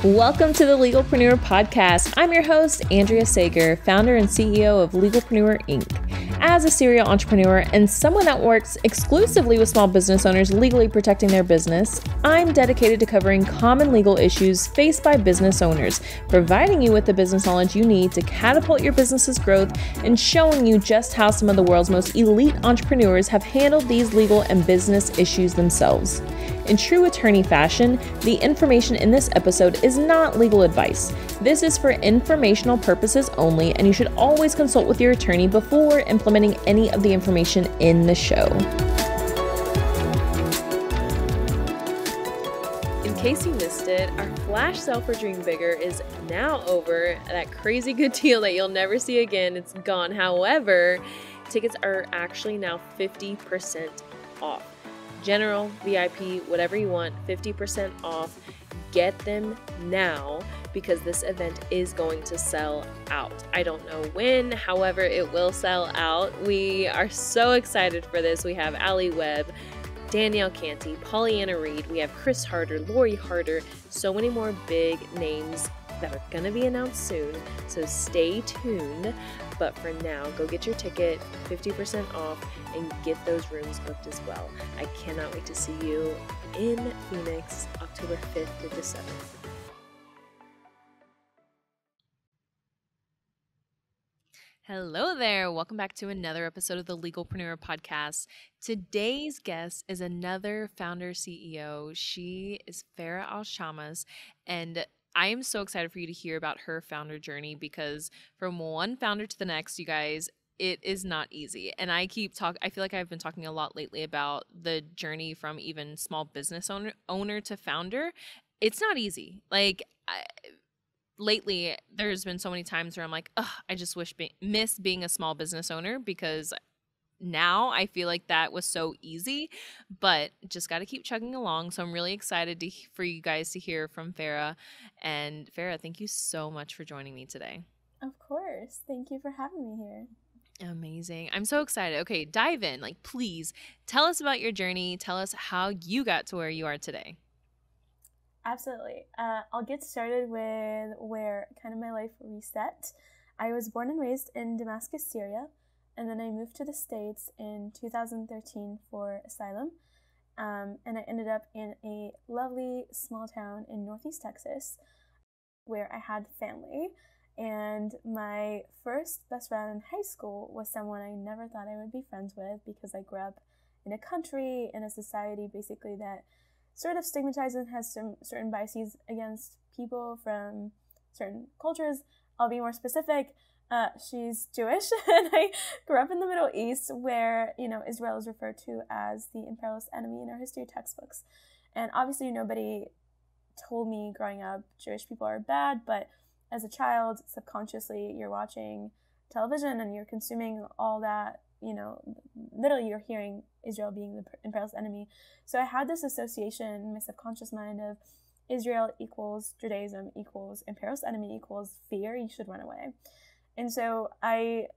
Welcome to the Legalpreneur Podcast. I'm your host, Andrea Sager, founder and CEO of Legalpreneur Inc. As a serial entrepreneur and someone that works exclusively with small business owners legally protecting their business, I'm dedicated to covering common legal issues faced by business owners, providing you with the business knowledge you need to catapult your business's growth and showing you just how some of the world's most elite entrepreneurs have handled these legal and business issues themselves. In true attorney fashion, the information in this episode is not legal advice. This is for informational purposes only, and you should always consult with your attorney before implementing any of the information in the show. In case you missed it, our flash sale for Dream Bigger is now over. That crazy good deal that you'll never see again, it's gone. However, tickets are actually now 50% off. General, VIP, whatever you want, 50% off. Get them now because this event is going to sell out. I don't know when, however, it will sell out. We are so excited for this. We have Allie Webb, Danielle Canty, Pollyanna Reed, we have Chris Harder, Lori Harder, so many more big names that are going to be announced soon, so stay tuned. But for now, go get your ticket, 50% off, and get those rooms booked as well. I cannot wait to see you in Phoenix, October 5th to the 7th. Hello there. Welcome back to another episode of the Legalpreneur Podcast. Today's guest is another founder CEO. She is Farah Chammas, and I am so excited for you to hear about her founder journey because from one founder to the next, you guys, it is not easy. And I feel like I've been talking a lot lately about the journey from even small business owner to founder. It's not easy. Lately, there's been so many times where I'm like, I just miss being a small business owner because now I feel like that was so easy, but just got to keep chugging along. So I'm really excited for you guys to hear from Farah. And Farah, thank you so much for joining me today. Of course. Thank you for having me here. Amazing. I'm so excited. Okay, dive in. Please tell us about your journey. Tell us how you got to where you are today. Absolutely. I'll get started with where kind of my life reset. I was born and raised in Damascus, Syria. And then I moved to the States in 2013 for asylum. And I ended up in a lovely small town in Northeast Texas where I had family. And my first best friend in high school was someone I never thought I would be friends with because I grew up in a country, in a society basically that sort of stigmatizes and has some certain biases against people from certain cultures. I'll be more specific. She's Jewish, and I grew up in the Middle East where, Israel is referred to as the imperialist enemy in our history textbooks. And obviously nobody told me growing up Jewish people are bad, but as a child, subconsciously, you're watching television and you're consuming all that, literally you're hearing Israel being the imperialist enemy. So I had this association in my subconscious mind of Israel equals Judaism equals imperialist enemy equals fear, you should run away. And so I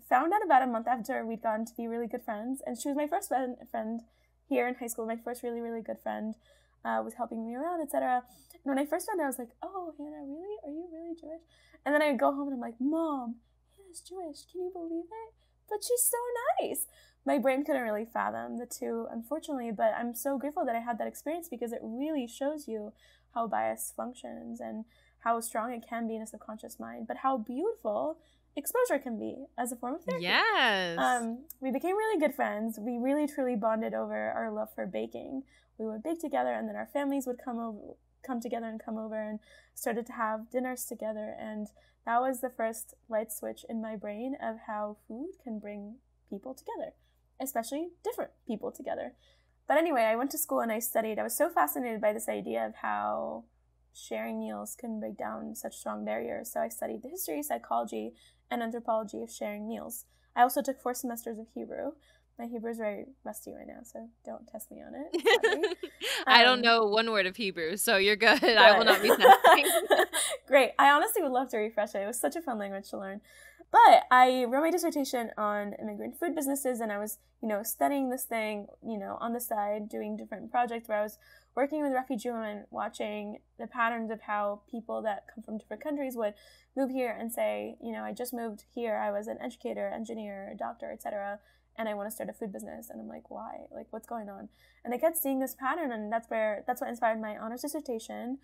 found out about a month after we'd gotten to be really good friends. And she was my first friend here in high school. My first really, really good friend was helping me around, etc. And when I first found out, I was like, oh, Hannah, really? Are you really Jewish? And then I would go home and I'm like, Mom, Hannah's Jewish. Can you believe it? But she's so nice. My brain couldn't really fathom the two, unfortunately. But I'm so grateful that I had that experience because it really shows you how bias functions and how strong it can be in a subconscious mind, but how beautiful exposure can be as a form of therapy. Yes. We became really good friends. We really truly bonded over our love for baking. We would bake together, and then our families would come together and started to have dinners together. And that was the first light switch in my brain of how food can bring people together, especially different people together. But anyway, I went to school and I studied. I was so fascinated by this idea of how sharing meals can break down such strong barriers. So I studied the history, psychology, and anthropology of sharing meals. I also took 4 semesters of Hebrew. My Hebrew is very rusty right now, so don't test me on it. I don't know one word of Hebrew, so you're good. I will not be testing. Great. I honestly would love to refresh it. It was such a fun language to learn. But I wrote my dissertation on immigrant food businesses, and I was, studying this thing, on the side, doing different projects where I was working with refugee women, watching the patterns of how people that come from different countries would move here and say, I just moved here, I was an educator, engineer, doctor, etc., and I want to start a food business. And I'm like, why? Like, what's going on? And I kept seeing this pattern, and that's what inspired my honors dissertation.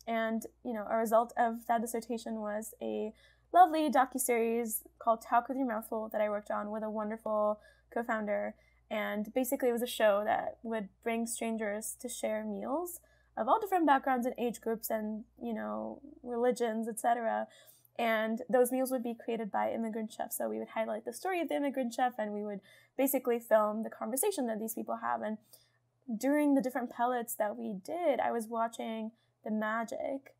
And, a result of that dissertation was a lovely docuseries called Talk With Your Mouthful that I worked on with a wonderful co-founder. And basically it was a show that would bring strangers to share meals of all different backgrounds and age groups and, religions, etc. And those meals would be created by immigrant chefs. So we would highlight the story of the immigrant chef, and we would basically film the conversation that these people have. And during the different pellets that we did, I was watching the magic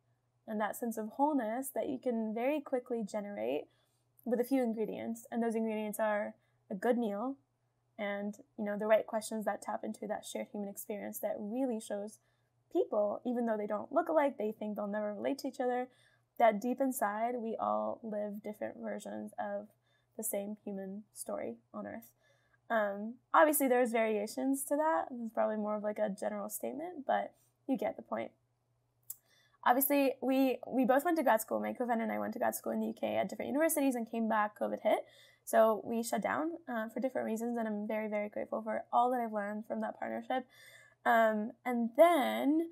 and that sense of wholeness that you can very quickly generate with a few ingredients. And those ingredients are a good meal and, the right questions that tap into that shared human experience that really shows people, even though they don't look alike, they think they'll never relate to each other, that deep inside, we all live different versions of the same human story on Earth. Obviously, there's variations to that. It's probably more of like a general statement, but you get the point. Obviously, we both went to grad school. My co-founder and I went to grad school in the UK at different universities and came back, COVID hit. So we shut down for different reasons, and I'm very, very grateful for all that I've learned from that partnership. And then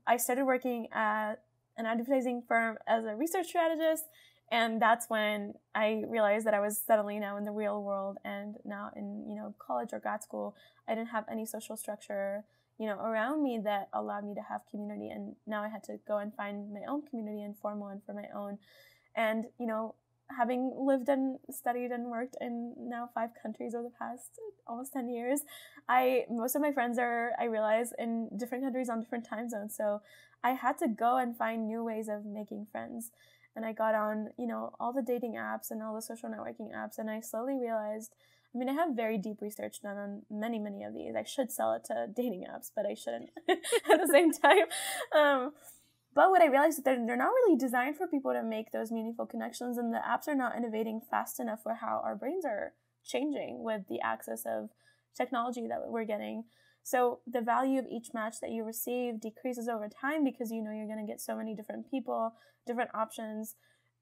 I started working at an advertising firm as a research strategist, and that's when I realized that I was suddenly now in the real world and now in, college or grad school. I didn't have any social structure around me that allowed me to have community. And now I had to go and find my own community and form one for my own. And, having lived and studied and worked in now 5 countries over the past almost 10 years, most of my friends are, I realize, in different countries on different time zones. So I had to go and find new ways of making friends. And I got on, all the dating apps and all the social networking apps. And I slowly realized, I have very deep research done on many, many of these. I should sell it to dating apps, but I shouldn't at the same time. But what I realized is that they're not really designed for people to make those meaningful connections, and the apps are not innovating fast enough for how our brains are changing with the access of technology that we're getting. So the value of each match that you receive decreases over time because you're going to get so many different people, different options,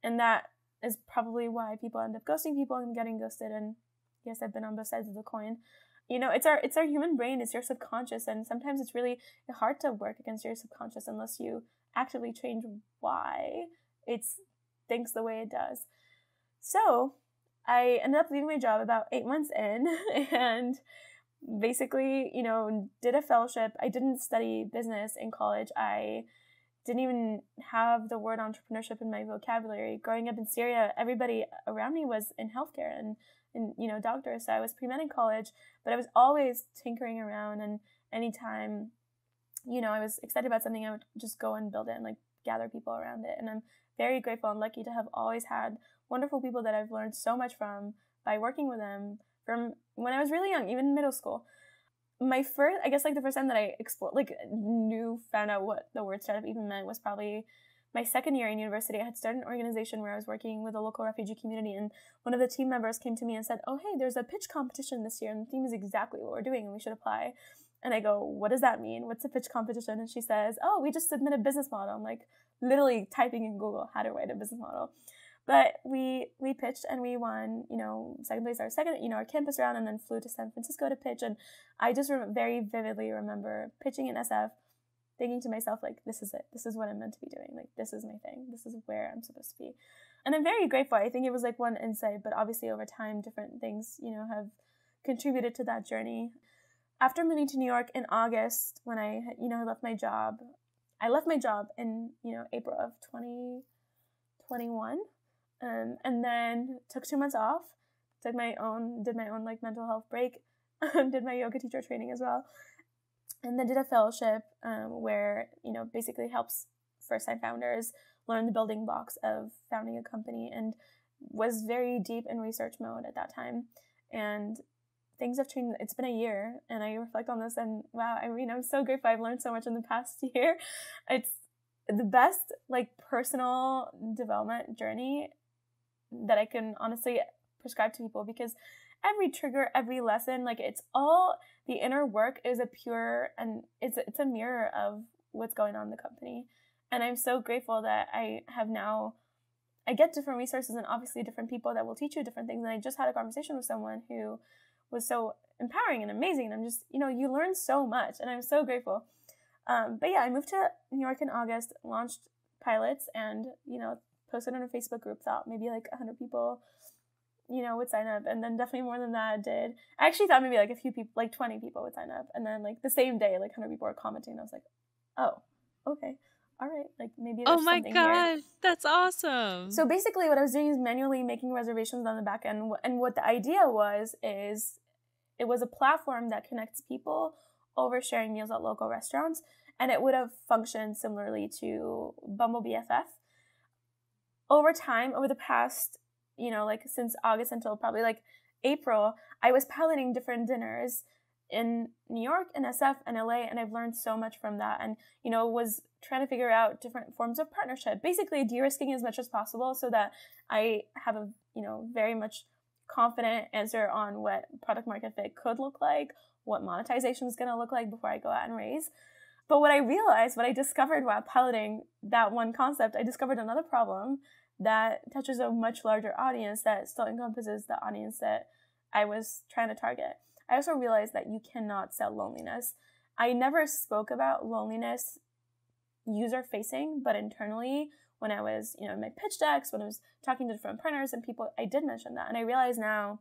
and that is probably why people end up ghosting people and getting ghosted. And yes, I've been on both sides of the coin. It's our human brain, it's your subconscious, and sometimes it's really hard to work against your subconscious unless you actively change why it thinks the way it does. So I ended up leaving my job about 8 months in and basically, did a fellowship. I didn't study business in college. I didn't even have the word entrepreneurship in my vocabulary. Growing up in Syria, everybody around me was in healthcare and doctors. So I was pre-med in college, but I was always tinkering around, and anytime I was excited about something, I would just go and build it and gather people around it. And I'm very grateful and lucky to have always had wonderful people that I've learned so much from by working with them from when I was really young, even middle school. The first time that I found out what the word startup even meant was probably my second year in university. I had started an organization where I was working with a local refugee community, and one of the team members came to me and said, "Oh, hey, there's a pitch competition this year, and the theme is exactly what we're doing, and we should apply." And I go, "What does that mean? What's a pitch competition?" And she says, "Oh, we just submit a business model." I'm literally typing in Google how to write a business model. But we pitched and we won, second place our campus round, and then flew to San Francisco to pitch. And I just very vividly remember pitching in SF, thinking to myself, this is it. This is what I'm meant to be doing. This is my thing. This is where I'm supposed to be. And I'm very grateful. I think it was one insight, but obviously over time, different things, have contributed to that journey. After moving to New York in August, when I left my job in, April of 2021. And then took 2 months off, did my own mental health break, did my yoga teacher training as well, and then did a fellowship where basically helps first-time founders learn the building blocks of founding a company, and was very deep in research mode at that time. And things have changed. It's been a year, and I reflect on this, and wow, I'm so grateful. I've learned so much in the past year. It's the best personal development journey that I can honestly prescribe to people, because every trigger, every lesson, like it's all, the inner work is a pure, and it's a mirror of what's going on in the company. And I'm so grateful that I get different resources and obviously different people that will teach you different things. And I just had a conversation with someone who was so empowering and amazing. And I'm just, you learn so much, and I'm so grateful. But yeah, I moved to New York in August, launched pilots, and, posted on a Facebook group, thought maybe like 100 people, would sign up. And then definitely more than that did. I actually thought maybe like a few people, like 20 people would sign up. And then like the same day, like 100 people were commenting. And I was like, oh, okay. All right. Like maybe there's something here. Oh my gosh, that's awesome. So basically what I was doing is manually making reservations on the back end. And what the idea is it was a platform that connects people over sharing meals at local restaurants. And it would have functioned similarly to Bumble BFF. Over time, over the past, like since August until probably like April, I was piloting different dinners in New York and SF and LA, and I've learned so much from that. And, was trying to figure out different forms of partnership, basically de-risking as much as possible so that I have a, very much confident answer on what product market fit could look like, what monetization is going to look like before I go out and raise. But what I discovered while piloting that one concept, I discovered another problem that touches a much larger audience that still encompasses the audience that I was trying to target. I also realized that you cannot sell loneliness. I never spoke about loneliness user-facing, but internally, when I was, in my pitch decks, when I was talking to different partners and people, I did mention that. And I realize now,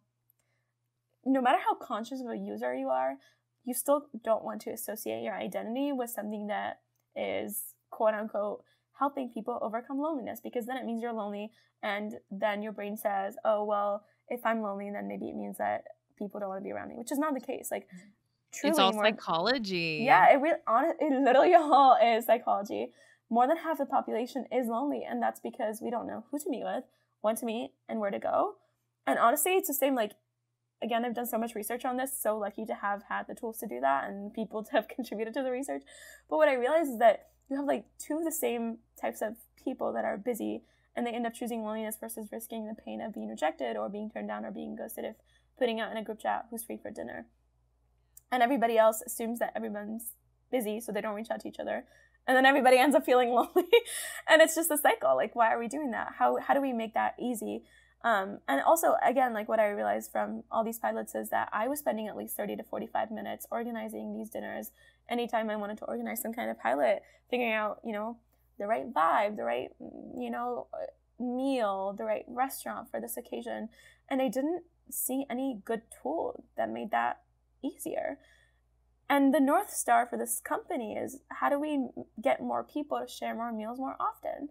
no matter how conscious of a user you are, you still don't want to associate your identity with something that is, quote unquote, helping people overcome loneliness, because then it means you're lonely, and then your brain says, oh, well, if I'm lonely, then maybe it means that people don't want to be around me, which is not the case. Like, truly, it's all psychology. Yeah, it literally all is psychology. More than half the population is lonely, and that's because we don't know who to meet with, when to meet, and where to go. And honestly, it's the same, like, again, I've done so much research on this, so lucky to have had the tools to do that and people to have contributed to the research. But what I realized is that you have like two of the same types of people that are busy, and they end up choosing loneliness versus risking the pain of being rejected or being turned down or being ghosted if putting out in a group chat who's free for dinner. And everybody else assumes that everyone's busy, so they don't reach out to each other. And then everybody ends up feeling lonely. And it's just a cycle. Like, why are we doing that? How do we make that easy? And also, again, like what I realized from all these pilots is that I was spending at least 30 to 45 minutes organizing these dinners anytime I wanted to organize some kind of pilot, figuring out, the right vibe, the right, meal, the right restaurant for this occasion. And I didn't see any good tool that made that easier. And the North Star for this company is, how do we get more people to share more meals more often?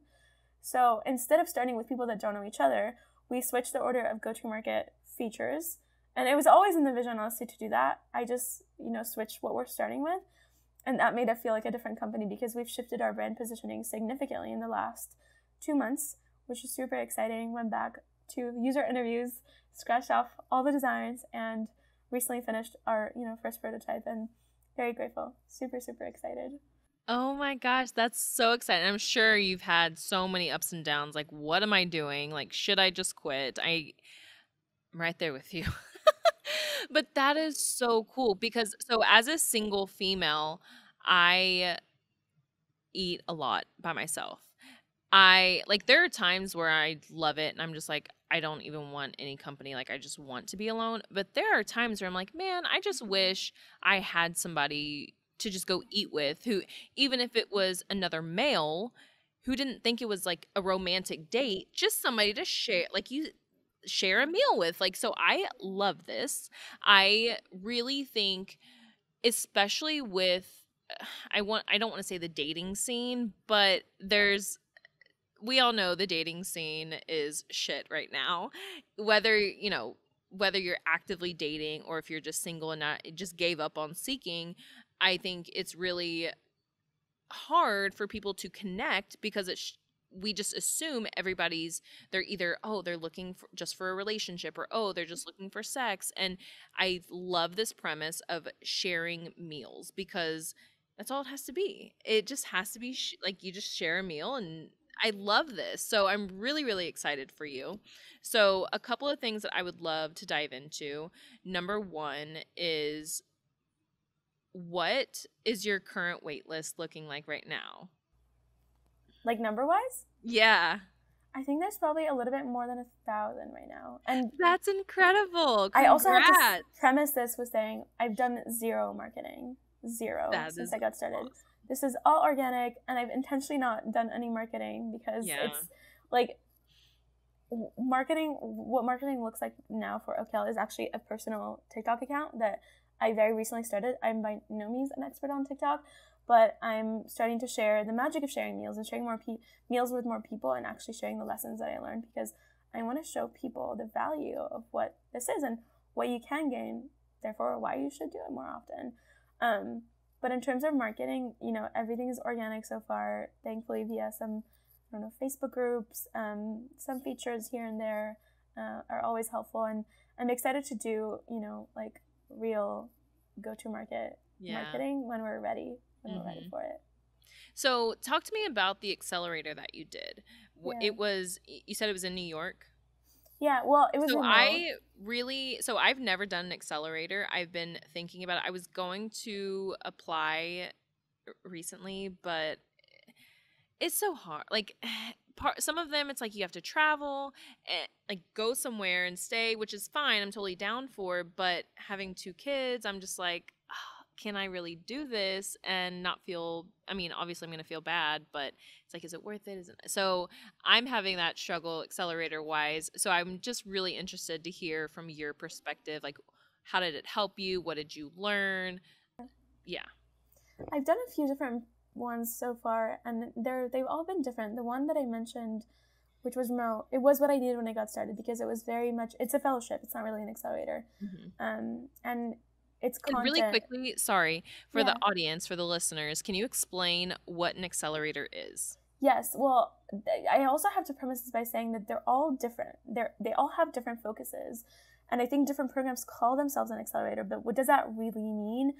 So instead of starting with people that don't know each other, we switched the order of go-to-market features. And it was always in the vision, honestly, to do that. I just, switched what we're starting with. And that made it feel like a different company, because we've shifted our brand positioning significantly in the last 2 months, which is super exciting. Went back to user interviews, scratched off all the designs, and recently finished our, first prototype, and very grateful. Super, super excited. Oh my gosh, that's so exciting. I'm sure you've had so many ups and downs. Like, what am I doing? Like, should I just quit? I'm right there with you. But that is so cool, because so as a single female, I eat a lot by myself. There are times where I love it and I'm just like, I don't even want any company. Like, I just want to be alone. But there are times where I'm like, man, I just wish I had somebody to just go eat with, who, even if it was another male who didn't think it was like a romantic date, just somebody to share, like, you share a meal with. Like, so I love this. I really think, especially with, I don't want to say the dating scene, but we all know the dating scene is shit right now. Whether you're actively dating or if you're just single and just gave up on seeking, I think it's really hard for people to connect, because we just assume they're either, they're looking just for a relationship, or they're just looking for sex. And I love this premise of sharing meals, because that's all it has to be. It just has to be like, you just share a meal, and I love this. So I'm really, really excited for you. So a couple of things that I would love to dive into. Number one is, what is your current wait list looking like right now? Like number wise? Yeah. I think there's probably a little bit more than 1,000 right now. And That's incredible. I also have to Congrats. premise this with saying I've done zero marketing. Zero That since is I got started. awesome. This is all organic, and I've intentionally not done any marketing because it's like marketing. What marketing looks like now for OKL is actually a personal TikTok account that I very recently started. I'm by no means an expert on TikTok, but I'm starting to share the magic of sharing meals and sharing more meals with more people, and actually sharing the lessons that I learned, because I want to show people the value of what this is and what you can gain, therefore why you should do it more often. But in terms of marketing, everything is organic so far, thankfully, via some, Facebook groups. Some features here and there are always helpful, and I'm excited to do, like real go-to-market marketing when we're ready for it. So talk to me about the accelerator that you did. Yeah. You said it was in New York? Yeah, well, it was So I've never done an accelerator. I've been thinking about it. I was going to apply recently, but it's so hard. Like, some of them, it's like you have to travel and like go somewhere and stay, which is fine. I'm totally down for. But having 2 kids, I'm just like, can I really do this and not feel, I mean, obviously I'm going to feel bad, but it's like, is it worth it? Isn't it? So I'm having that struggle accelerator wise. So I'm just really interested to hear from your perspective, like, how did it help you? What did you learn? Yeah. I've done a few different ones so far, and they've all been different. The one that I mentioned, which was remote, it was what I needed when I got started, because it was very much, it's a fellowship. It's not really an accelerator. And it's content. Really quickly, sorry, for the audience, for the listeners, can you explain what an accelerator is? Yes. Well, I also have to premise this by saying that they're all different. They all have different focuses. And I think different programs call themselves an accelerator, but what does that really mean?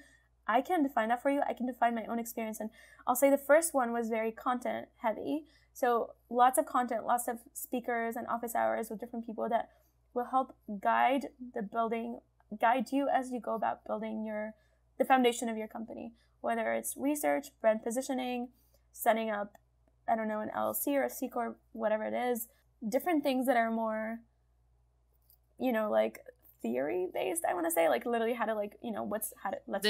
I can define that for you. I can define my own experience. And I'll say the first one was very content heavy. So lots of content, lots of speakers and office hours with different people that will help guide you as you go about building the foundation of your company, whether it's research, brand positioning, setting up, an LLC or a C Corp, whatever it is, different things that are more, like theory based, I want to say, like literally how to let's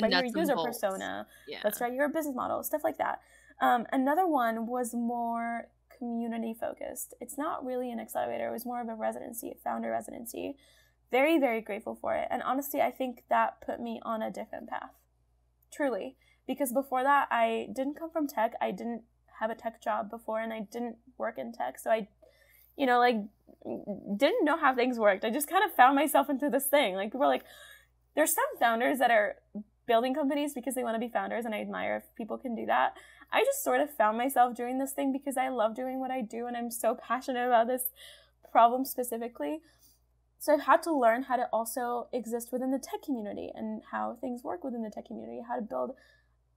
write your user persona, let's write your business model, stuff like that. Another one was more community focused. It's not really an accelerator. It was more of a residency, a founder residency. Very, very grateful for it. And honestly, I think that put me on a different path. Truly. Because before that, I didn't come from tech. I didn't have a tech job before, and I didn't work in tech. So I, didn't know how things worked. I just kind of found myself into this thing. Like, people are like, there's some founders that are building companies because they want to be founders, and I admire if people can do that. I just sort of found myself doing this thing because I love doing what I do, and I'm so passionate about this problem specifically. So I've had to learn how to also exist within the tech community and how things work within the tech community, how to build,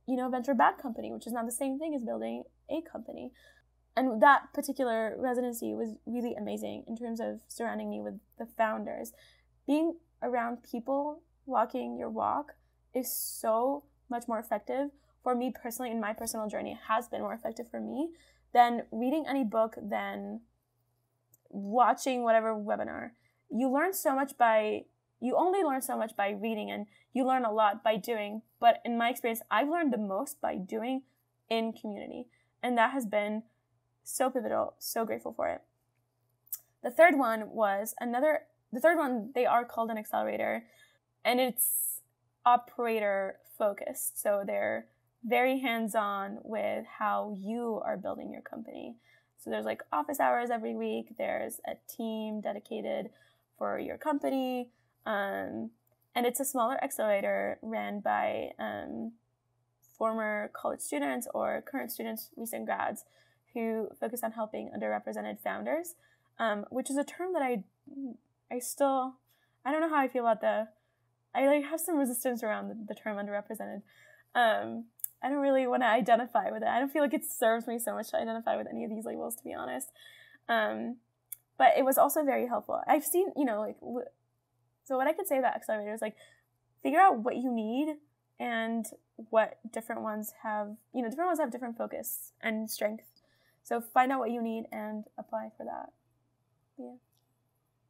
a venture-backed company, which is not the same thing as building a company. And that particular residency was really amazing in terms of surrounding me with the founders. Being around people walking your walk is so much more effective for me personally. In my personal journey, it has been more effective for me than reading any book, than watching whatever webinar. You only learn so much by reading, and you learn a lot by doing. But in my experience, I've learned the most by doing in community. And that has been so pivotal, so grateful for it. The third one, they are called an accelerator, and it's operator focused. So they're very hands-on with how you are building your company. So there's like office hours every week. There's a team dedicated for your company. And it's a smaller accelerator ran by former college students or current students, recent grads, who focus on helping underrepresented founders, which is a term that I don't know how I feel about I have some resistance around the term underrepresented. I don't really want to identify with it. I don't feel like it serves me so much to identify with any of these labels, to be honest. But it was also very helpful. I've seen, like, so what I could say about accelerators, like, figure out what you need and what different ones have, different focus and strength. So find out what you need and apply for that. Yeah.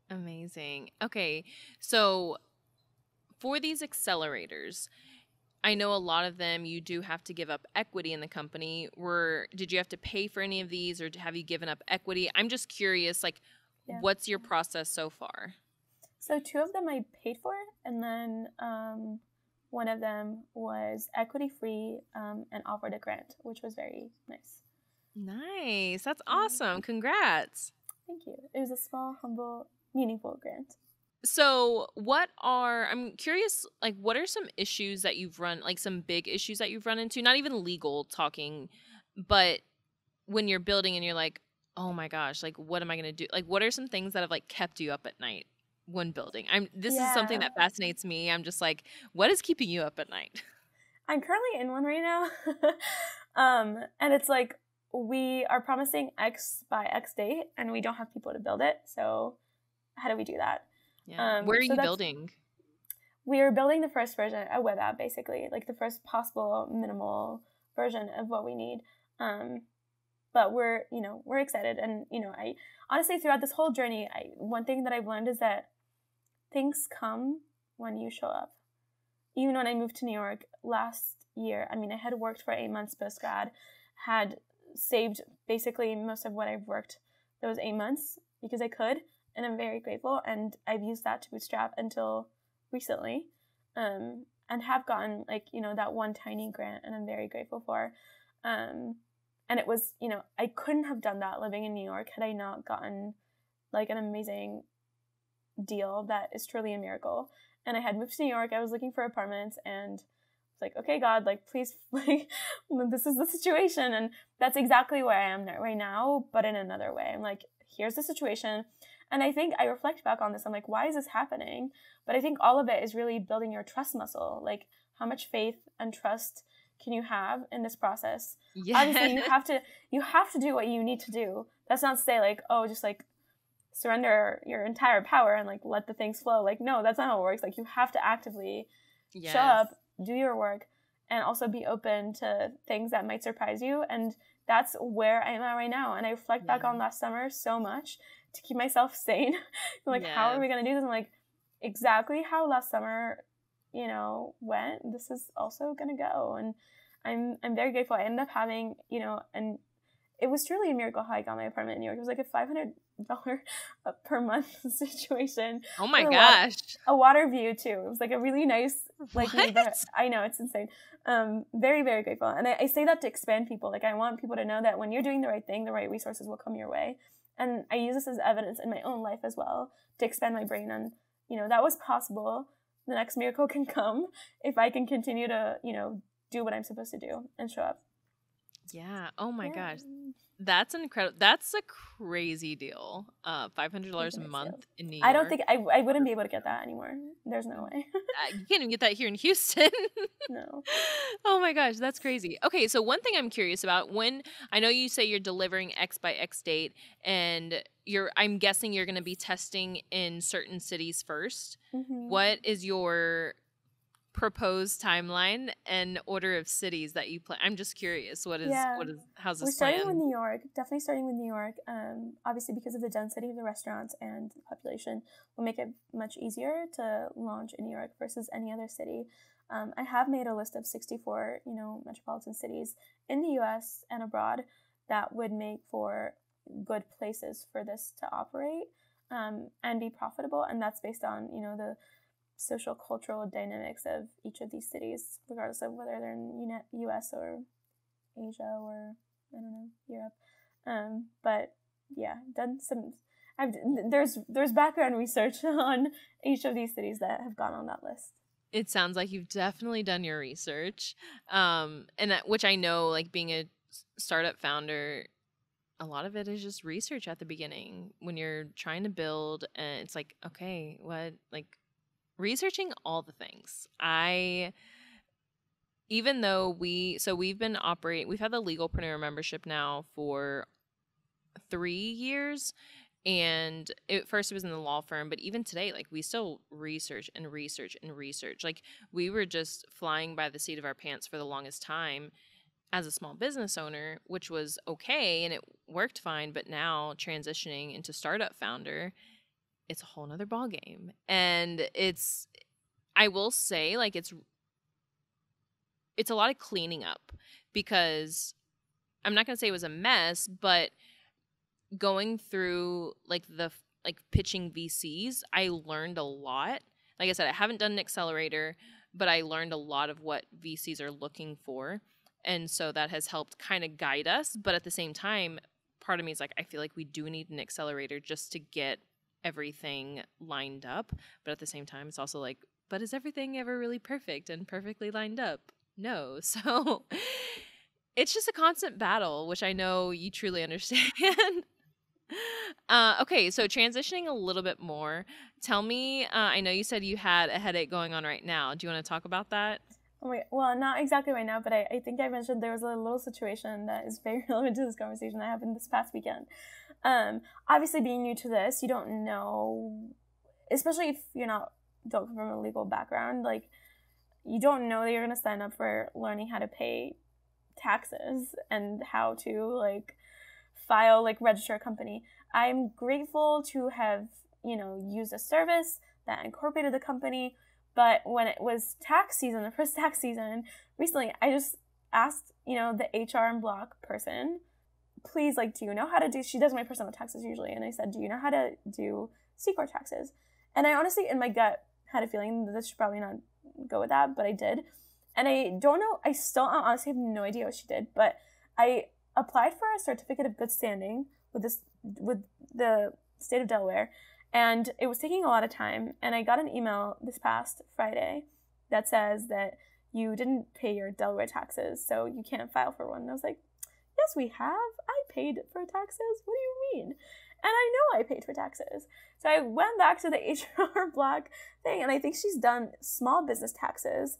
Amazing. Okay. So for these accelerators, I know a lot of them, you do have to give up equity in the company. Did you have to pay for any of these, or have you given up equity? I'm just curious, like, what's your process so far? So 2 of them I paid for, and then one of them was equity free and offered a grant, which was very nice. Nice. That's awesome. Congrats. Thank you. It was a small, humble, meaningful grant. So I'm curious, like, what are some issues that you've run, like some big issues that you've run into, not even legal talking, but when you're building and you're like, oh my gosh, like, what am I going to do? Like, what are some things that have like kept you up at night when building? This is something that fascinates me. I'm just like, what is keeping you up at night? I'm currently in one right now. And it's like, we are promising X by X date and we don't have people to build it. So how do we do that? Yeah. Where are you building? We are building the first version, a web app, basically, like the first possible minimal version of what we need. But we're excited. And, I honestly, throughout this whole journey, one thing that I've learned is that things come when you show up. Even when I moved to New York last year, I had worked for 8 months post-grad, had saved basically most of what I've worked those 8 months because I could, and I'm very grateful. And I've used that to bootstrap until recently, and have gotten that one tiny grant, and I'm very grateful for. And it was, I couldn't have done that living in New York had I not gotten like an amazing deal that is truly a miracle. And I had moved to New York. I was looking for apartments and it's like, okay, God, like, please, like, this is the situation. And that's exactly where I am right now, but in another way. I'm like, here's the situation. And I think I reflect back on this. I'm like, why is this happening? But I think all of it is really building your trust muscle. Like, how much faith and trust can you have in this process? Yeah. Obviously, you have to do what you need to do. That's not to say like, oh, just like surrender your entire power and like let the things flow. Like, no, that's not how it works. Like, you have to actively show up, do your work, and also be open to things that might surprise you. And that's where I'm at right now. And I reflect back on last summer so much to keep myself sane. Like, how are we going to do this? I'm like, exactly how last summer, went, this is also going to go. And I'm very grateful. I ended up having, and it was truly a miracle how I got my apartment in New York. It was like a $500 per month situation. Oh my gosh. A water view too. It was like a really nice, like, neighborhood. I know, it's insane. Very, very grateful. And I say that to expand people. Like, I want people to know that when you're doing the right thing, the right resources will come your way. And I use this as evidence in my own life as well to expand my brain on, that was possible. The next miracle can come if I can continue to, do what I'm supposed to do and show up. Yeah. Oh my gosh. That's incredible. That's a crazy deal. $500 a month in New York. I don't think I wouldn't be able to get that anymore. There's no way. You can't even get that here in Houston. No. Oh my gosh, that's crazy. Okay, so one thing I'm curious about, when I know you say you're delivering X by X date, and I'm guessing you're going to be testing in certain cities first. Mm-hmm. What is your proposed timeline and order of cities that you plan? I'm just curious. How's this We're starting with New York. Definitely starting with New York. Obviously, because of the density of the restaurants and the population, will make it much easier to launch in New York versus any other city. I have made a list of 64, metropolitan cities in the U.S. and abroad that would make for good places for this to operate and be profitable. And that's based on, the social cultural dynamics of each of these cities, regardless of whether they're in U.S. or Asia or, I don't know, Europe. But yeah, done some. There's background research on each of these cities that have gone on that list. It sounds like you've definitely done your research, which I know, like, being a startup founder, a lot of it is just research at the beginning when you're trying to build, and it's like, okay, what, like, researching all the things. even though we've had the Legalpreneur membership now for 3 years. And at first it was in the law firm, but even today, like, we still research and research and research. Like, we were just flying by the seat of our pants for the longest time as a small business owner, which was okay and it worked fine. But now transitioning into startup founder, it's a whole nother ballgame. And I will say, like, it's a lot of cleaning up, because I'm not going to say it was a mess, but going through like pitching VCs, I learned a lot. Like I said, I haven't done an accelerator, but I learned a lot of what VCs are looking for. And so that has helped kind of guide us. But at the same time, part of me is like, I feel like we do need an accelerator just to get everything lined up. But at the same time, it's also like, but is everything ever really perfect and perfectly lined up? No. So it's just a constant battle, which I know you truly understand. Okay, so transitioning a little bit more, tell me, I know you said you had a headache going on right now. Do you want to talk about that? Oh, wait, well, not exactly right now, but I think I mentioned there was a little situation that is very relevant to this conversation that happened this past weekend. Obviously, being new to this, you don't know, especially if don't come from a legal background, like, you don't know that you're going to sign up for learning how to pay taxes and how to, like, file, like, register a company. I'm grateful to have, used a service that incorporated the company, but when it was tax season, the first tax season, recently, I just asked, the HR and block person, please, like, do you know how to do, she does my personal taxes usually, and I said, do you know how to do C-Corp taxes? And I honestly, in my gut, had a feeling that this should probably not go with that, but I did. And I don't know, I honestly have no idea what she did, but I applied for a certificate of good standing with the state of Delaware, and it was taking a lot of time, and I got an email this past Friday that says that you didn't pay your Delaware taxes, so you can't file for one. And I was like, yes, we have. I paid for taxes. What do you mean? And I know I paid for taxes. So I went back to the HR block thing, and I think she's done small business taxes,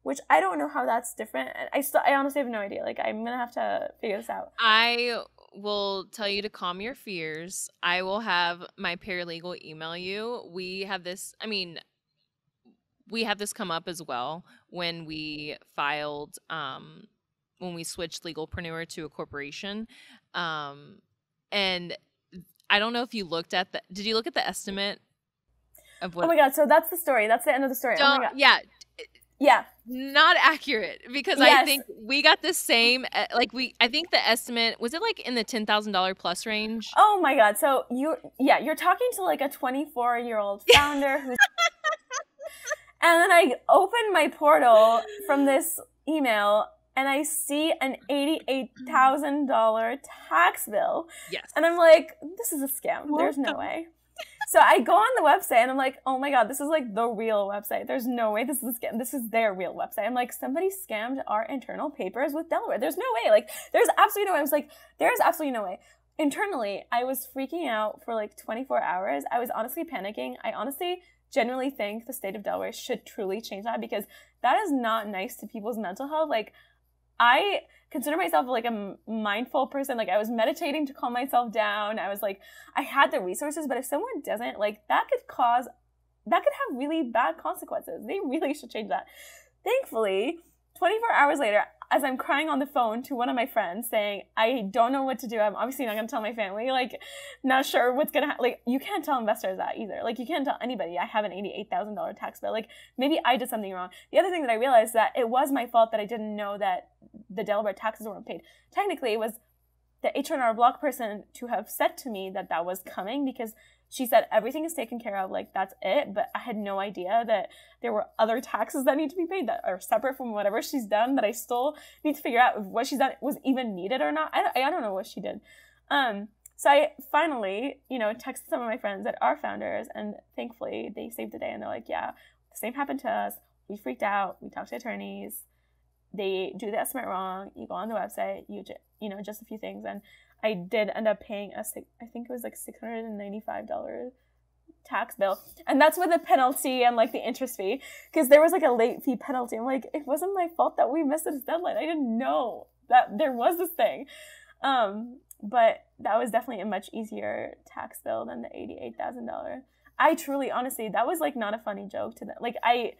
which I don't know how that's different. I honestly have no idea. Like, I'm going to have to figure this out. I will tell you to calm your fears. I will have my paralegal email you. We have this come up as well when we filed, when we switched Legalpreneur to a corporation. And I don't know if you looked at did you look at the estimate of what? Oh my God. So that's the story. That's the end of the story. Oh my God. Yeah. Yeah. Not accurate, because yes. I think we got the same, I think the estimate, was it like in the $10,000 plus range? Oh my God. So you're talking to like a 24-year-old founder who's, and then I open my portal from this email and I see an $88,000 tax bill. Yes. And I'm like, this is a scam. There's no way. So I go on the website and I'm like, oh my God, this is like the real website. There's no way this is a scam. This is their real website. I'm like, somebody scammed our internal papers with Delaware. There's no way. Like, there's absolutely no way. I was like, there's absolutely no way. Internally, I was freaking out for like 24 hours. I was honestly panicking. I honestly genuinely think the state of Delaware should truly change that, because that is not nice to people's mental health. Like, I consider myself like a mindful person. Like, I was meditating to calm myself down. I was like, I had the resources, but if someone doesn't, like, that could have really bad consequences. They really should change that. Thankfully, 24 hours later, as I'm crying on the phone to one of my friends saying, I don't know what to do. I'm obviously not going to tell my family, like, not sure what's going to happen. Like, you can't tell investors that either. Like, you can't tell anybody I have an $88,000 tax bill. Like, maybe I did something wrong. The other thing that I realized, that it was my fault that I didn't know that the Delaware taxes weren't paid. Technically, it was the H&R Block person to have said to me that was coming, because she said everything is taken care of, like, that's it. But I had no idea that there were other taxes that need to be paid that are separate from whatever she's done, that I still need to figure out if what she's done was even needed or not. I don't know what she did. So I finally, texted some of my friends that are founders, and thankfully they saved the day, and they're like, yeah, the same happened to us. We freaked out. We talked to attorneys. They do the estimate wrong. You go on the website, just a few things. And I did end up paying I think it was like $695 tax bill. And that's with a penalty and like the interest fee, because there was like a late fee penalty. I'm like, it wasn't my fault that we missed this deadline. I didn't know that there was this thing. But that was definitely a much easier tax bill than the $88,000. I truly, honestly, that was like not a funny joke to them. Like I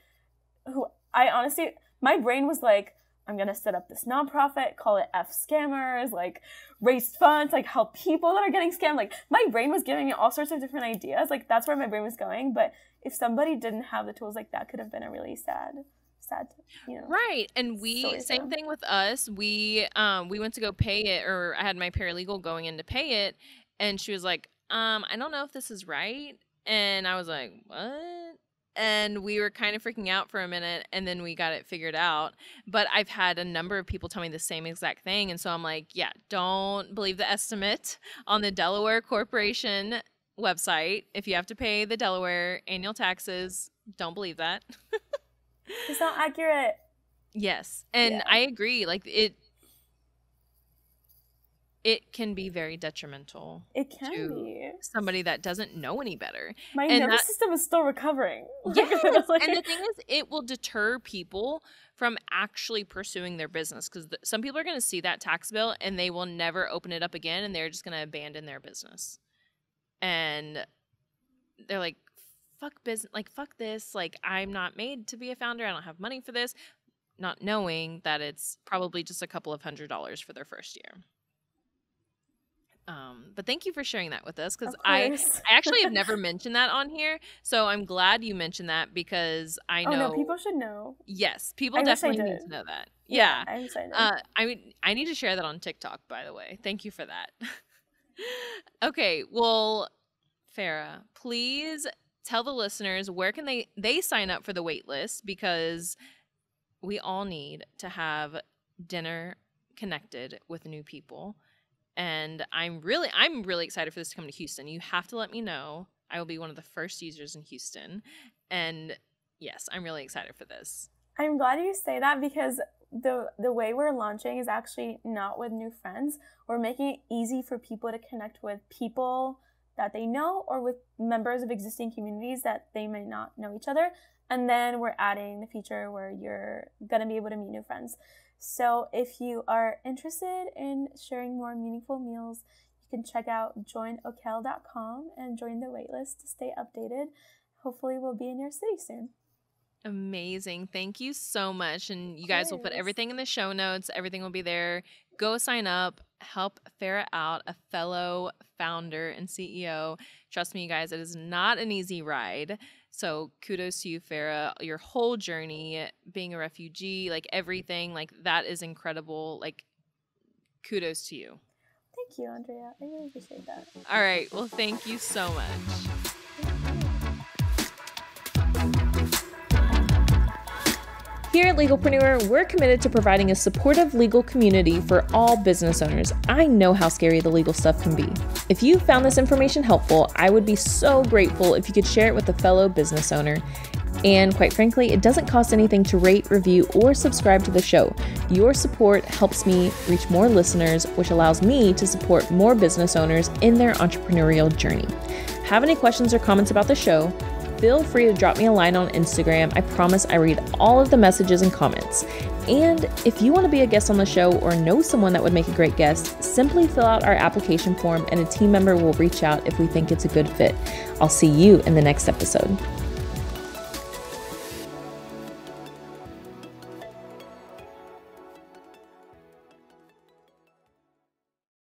honestly, my brain was like, I'm going to set up this nonprofit, call it F Scammers, like raise funds, like help people that are getting scammed. Like my brain was giving me all sorts of different ideas. Like that's where my brain was going. But if somebody didn't have the tools, like that could have been a really sad, right. And same thing with us. We went to go pay it, or I had my paralegal going in to pay it, and she was like, I don't know if this is right. And I was like, what? And we were kind of freaking out for a minute, and then we got it figured out. But I've had a number of people tell me the same exact thing. And so I'm like, yeah, don't believe the estimate on the Delaware Corporation website. If you have to pay the Delaware annual taxes, don't believe that. It's not accurate. Yes. And I agree. Like it can be very detrimental. It can be. Somebody that doesn't know any better. My nervous system is still recovering. Yes. And the thing is, it will deter people from actually pursuing their business, because some people are going to see that tax bill and they will never open it up again, and they're just going to abandon their business. And they're like, fuck business, like fuck this, like I'm not made to be a founder, I don't have money for this, not knowing that it's probably just a couple of $100s for their first year. But thank you for sharing that with us, because I actually have never mentioned that on here, so I'm glad you mentioned that, because I know. Oh no, people should know. Yes, people definitely need to know that. Yeah, I'm excited. I need to share that on TikTok, by the way. Thank you for that. Okay, well, Farah, please tell the listeners where can they sign up for the wait list, because we all need to have dinner connected with new people. And I'm really excited for this to come to Houston. You have to let me know. I will be one of the first users in Houston. And yes, I'm really excited for this. I'm glad you say that, because the way we're launching is actually not with new friends. We're making it easy for people to connect with people that they know, or with members of existing communities that they might not know each other. And then we're adding the feature where you're going to be able to meet new friends. So if you are interested in sharing more meaningful meals, you can check out joinokel.com and join the waitlist to stay updated. Hopefully we'll be in your city soon. Amazing. Thank you so much. And you guys will put everything in the show notes. Everything will be there. Go sign up. Help Farah out, a fellow founder and CEO. Trust me, you guys, it is not an easy ride. So kudos to you, Farah. Your whole journey, being a refugee, like everything, like that is incredible. Like kudos to you. Thank you, Andrea. I really appreciate that. All right. Well, thank you so much. Here at Legalpreneur, we're committed to providing a supportive legal community for all business owners. I know how scary the legal stuff can be. If you found this information helpful, I would be so grateful if you could share it with a fellow business owner. And quite frankly, it doesn't cost anything to rate, review, or subscribe to the show. Your support helps me reach more listeners, which allows me to support more business owners in their entrepreneurial journey. Have any questions or comments about the show? Feel free to drop me a line on Instagram. I promise I read all of the messages and comments. And if you want to be a guest on the show or know someone that would make a great guest, simply fill out our application form and a team member will reach out if we think it's a good fit. I'll see you in the next episode.